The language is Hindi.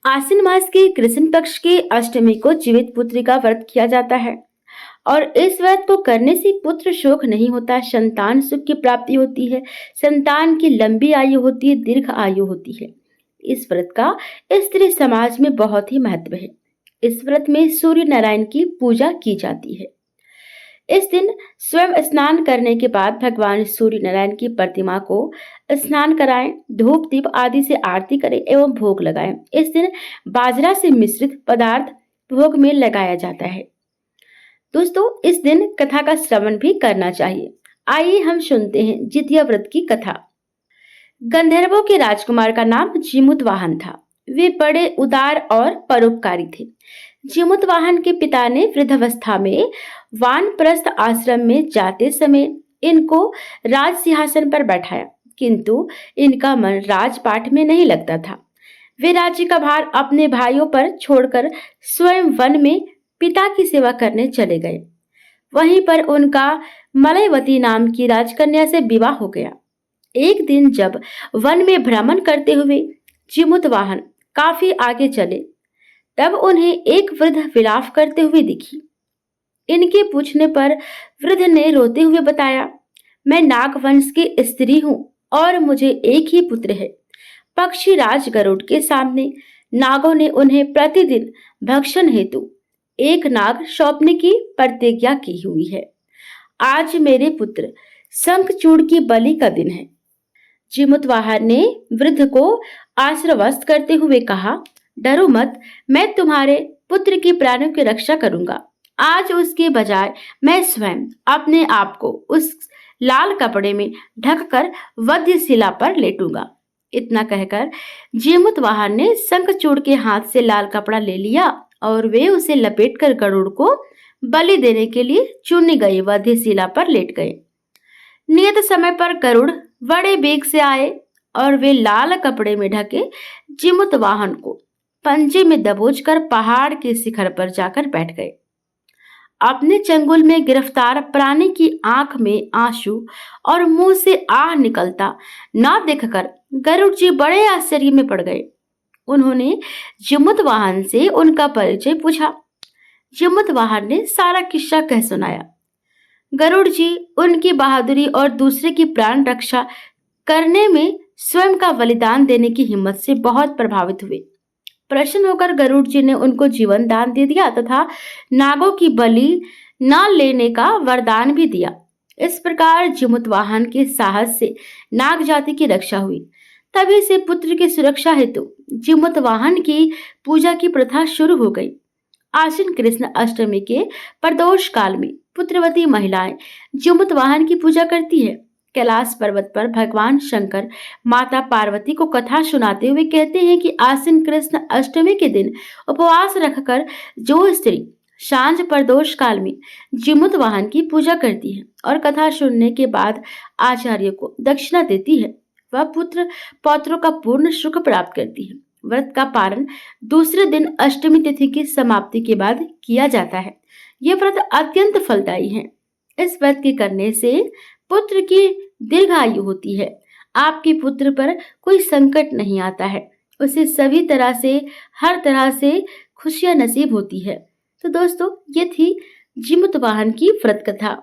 आश्विन मास के कृष्ण पक्ष की अष्टमी को जीवित पुत्री का व्रत किया जाता है और इस व्रत को करने से पुत्र शोक नहीं होता, संतान सुख की प्राप्ति होती है, संतान की लंबी आयु होती है, दीर्घ आयु होती है। इस व्रत का स्त्री समाज में बहुत ही महत्व है। इस व्रत में सूर्य नारायण की पूजा की जाती है। इस दिन स्वयं स्नान करने के बाद भगवान सूर्य नारायण की प्रतिमा को स्नान कराएं, धूप दीप आदि से आरती करें एवं भोग लगाएं। इस दिन बाजरा से मिश्रित पदार्थ भोग में लगाया जाता है। दोस्तों, इस दिन कथा का श्रवण भी करना चाहिए। आइए हम सुनते हैं जितिया व्रत की कथा। गंधर्वों के राजकुमार का नाम जीमूतवाहन था। वे बड़े उदार और परोपकारी थे। जीमूतवाहन के पिता ने वृद्धावस्था में वानप्रस्थ आश्रम में जाते समय इनको राज सिंहासन पर बैठाया, किंतु इनका मन राजपाट में नहीं लगता था। वे राज्य का भार अपने भाइयों पर छोड़कर स्वयं वन में पिता की सेवा करने चले गए। वहीं पर उनका मलयवती नाम की राजकन्या से विवाह हो गया। एक दिन जब वन में भ्रमण करते हुए जीमूतवाहन काफी आगे चले, तब उन्हें एक वृद्ध विलाप करते हुए दिखी। इनके पूछने पर वृद्ध ने रोते हुए बताया, मैं नागवंश की स्त्री हूँ और मुझे एक ही पुत्र है। पक्षी राज गरुड़ के सामने नागों ने उन्हें प्रतिदिन भक्षण हेतु एक नाग सौंपने की प्रतिज्ञा की हुई है। आज मेरे पुत्र शंखचूड़ की बलि का दिन है। जीमूतवाहन ने वृद्ध को आश्वस्त करते हुए कहा, डरो मत, मैं तुम्हारे पुत्र की प्राणों की रक्षा करूंगा। आज उसके बजाय मैं स्वयं अपने आप को उस लाल कपड़े में ढककर वध्यशिला पर लेटूंगा। इतना कहकर जीमूतवाहन ने शंखचूड़ के हाथ से लाल कपड़ा ले लिया और वे उसे लपेटकर गरुड़ को बलि देने के लिए चुनी गई वध्यशिला पर लेट गए। नियत समय पर गरुड़ बड़े बेग से आए और वे लाल कपड़े में ढके जीमूतवाहन को पंजे में दबोचकर पहाड़ के शिखर पर जाकर बैठ गए। अपने चंगुल में गिरफ्तार प्राणी की आंख में आंसू और मुंह से आह निकलता न देखकर गरुड़ जी बड़े आश्चर्य में पड़ गए। उन्होंने जीमूतवाहन से उनका परिचय पूछा। जीमूतवाहन ने सारा किस्सा कह सुनाया। गरुड़ जी उनकी बहादुरी और दूसरे की प्राण रक्षा करने में स्वयं का बलिदान देने की हिम्मत से बहुत प्रभावित हुए। प्रसन्न होकर गरुड़ जी ने उनको जीवन दान दे दिया तथा नागों की बलि न लेने का वरदान भी दिया। इस प्रकार जीमूतवाहन के साहस से नाग जाति की रक्षा हुई। तभी से पुत्र की सुरक्षा हेतु जीमूतवाहन की पूजा की प्रथा शुरू हो गई। आश्विन कृष्ण अष्टमी के प्रदोष काल में पुत्रवती महिलाएं जीमूतवाहन की पूजा करती है। कैलाश पर्वत पर भगवान शंकर माता पार्वती को कथा सुनाते हुए कहते हैं कि आश्विन कृष्ण अष्टमी के दिन उपवास रखकर जो स्त्री सांझ प्रदोष काल में जीमूतवाहन की पूजा करती है और कथा सुनने के बाद आचार्य को दक्षिणा देती है, वह पुत्र पौत्रों का पूर्ण सुख प्राप्त करती है। व्रत का पारण दूसरे दिन अष्टमी तिथि की समाप्ति के बाद किया जाता है। यह व्रत अत्यंत फलदायी है। इस व्रत के करने से पुत्र की दीर्घायु होती है। आपके पुत्र पर कोई संकट नहीं आता है, उसे सभी तरह से हर तरह से खुशियां नसीब होती है। तो दोस्तों, ये थी जीमूतवाहन की व्रत कथा।